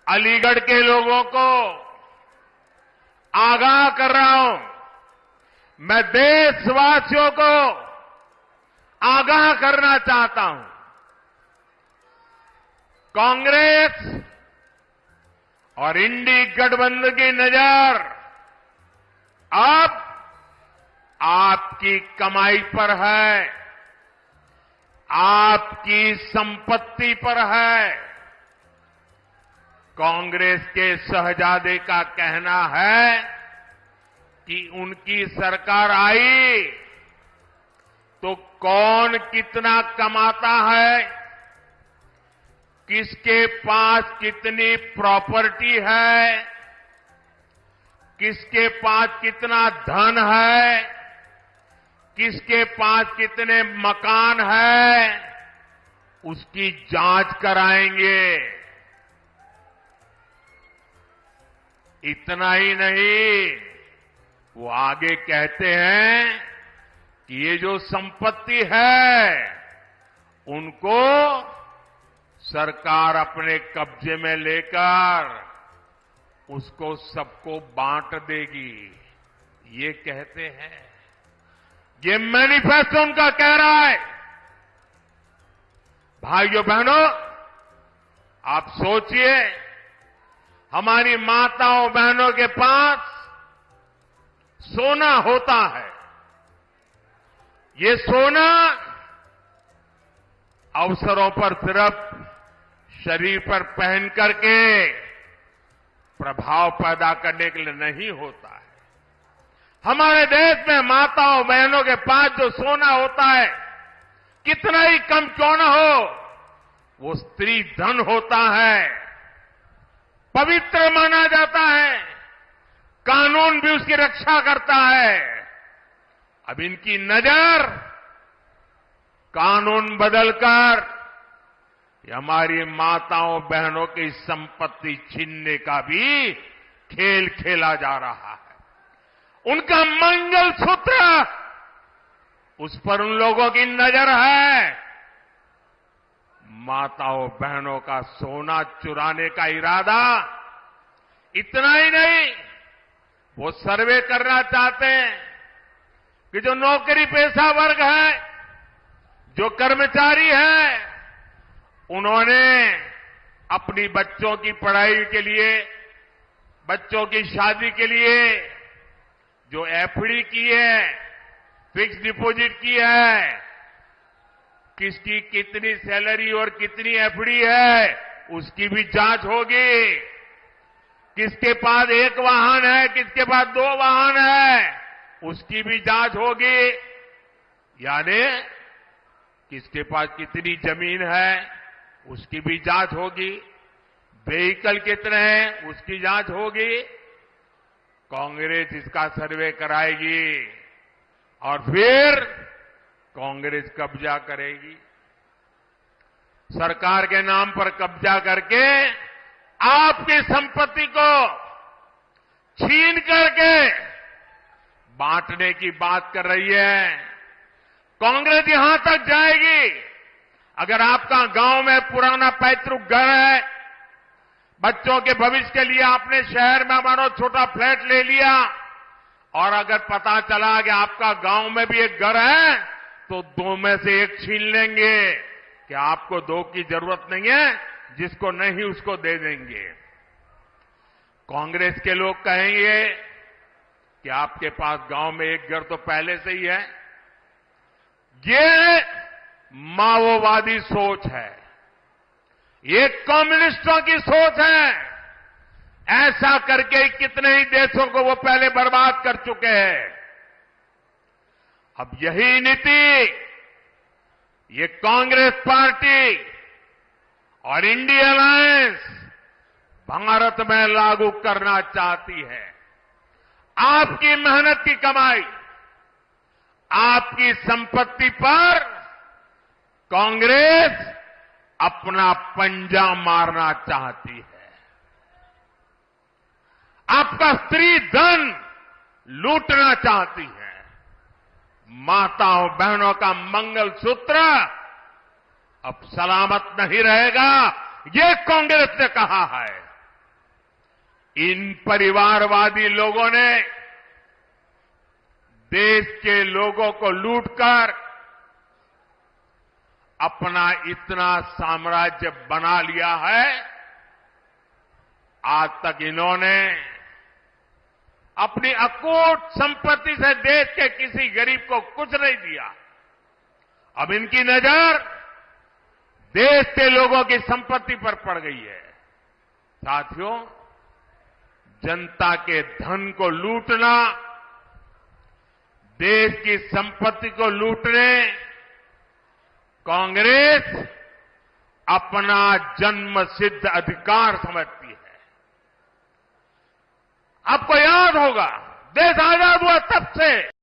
अलीगढ़ के लोगों को आगाह कर रहा हूं, मैं देशवासियों को आगाह करना चाहता हूं। कांग्रेस और इंडी गठबंधन की नजर अब आपकी कमाई पर है, आपकी संपत्ति पर है। कांग्रेस के शहजादे का कहना है कि उनकी सरकार आई तो कौन कितना कमाता है, किसके पास कितनी प्रॉपर्टी है, किसके पास कितना धन है, किसके पास कितने मकान है, उसकी जांच कराएंगे। इतना ही नहीं, वो आगे कहते हैं कि ये जो संपत्ति है उनको सरकार अपने कब्जे में लेकर उसको सबको बांट देगी, ये कहते हैं। ये मैनिफेस्टो उनका कह रहा है। भाइयों बहनों, आप सोचिए, हमारी माताओं बहनों के पास सोना होता है। ये सोना अवसरों पर सिर्फ शरीर पर पहन करके प्रभाव पैदा करने के लिए नहीं होता है। हमारे देश में माताओं बहनों के पास जो सोना होता है, कितना ही कम क्यों न हो, वो स्त्री धन होता है, पवित्र माना जाता है, कानून भी उसकी रक्षा करता है। अब इनकी नजर कानून बदलकर हमारी माताओं बहनों की संपत्ति छीनने का भी खेल खेला जा रहा है। उनका मंगलसूत्र, उस पर उन लोगों की नजर है। माताओं बहनों का सोना चुराने का इरादा। इतना ही नहीं, वो सर्वे करना चाहते हैं कि जो नौकरी पेशा वर्ग है, जो कर्मचारी है, उन्होंने अपनी बच्चों की पढ़ाई के लिए, बच्चों की शादी के लिए जो एफडी की है, फिक्स डिपॉजिट की है, किसकी कितनी सैलरी और कितनी एफडी है, उसकी भी जांच होगी। किसके पास एक वाहन है, किसके पास 2 वाहन है, उसकी भी जांच होगी। यानी किसके पास कितनी जमीन है, उसकी भी जांच होगी। व्हीकल कितने हैं, उसकी जांच होगी। कांग्रेस इसका सर्वे कराएगी और फिर कांग्रेस कब्जा करेगी। सरकार के नाम पर कब्जा करके आपकी संपत्ति को छीन करके बांटने की बात कर रही है। कांग्रेस यहां तक जाएगी, अगर आपका गांव में पुराना पैतृक घर है, बच्चों के भविष्य के लिए आपने शहर में मानो छोटा फ्लैट ले लिया, और अगर पता चला कि आपका गांव में भी एक घर है, तो 2 में से 1 छीन लेंगे कि आपको 2 की जरूरत नहीं है, जिसको नहीं उसको दे देंगे। कांग्रेस के लोग कहेंगे कि आपके पास गांव में एक घर तो पहले से ही है। ये माओवादी सोच है, ये कम्युनिस्टों की सोच है। ऐसा करके कितने ही देशों को वो पहले बर्बाद कर चुके हैं। अब यही नीति ये कांग्रेस पार्टी और इंडिया अलायंस भारत में लागू करना चाहती है। आपकी मेहनत की कमाई, आपकी संपत्ति पर कांग्रेस अपना पंजा मारना चाहती है। आपका स्त्री धन लूटना चाहती है। माताओं बहनों का मंगलसूत्र अब सलामत नहीं रहेगा, ये कांग्रेस ने कहा है। इन परिवारवादी लोगों ने देश के लोगों को लूटकर अपना इतना साम्राज्य बना लिया है। आज तक इन्होंने अपनी अकूट संपत्ति से देश के किसी गरीब को कुछ नहीं दिया। अब इनकी नजर देश के लोगों की संपत्ति पर पड़ गई है। साथियों, जनता के धन को लूटना, देश की संपत्ति को लूटने कांग्रेस अपना जन्मसिद्ध अधिकार समझती है। आपको याद होगा, देश आजाद हुआ तब से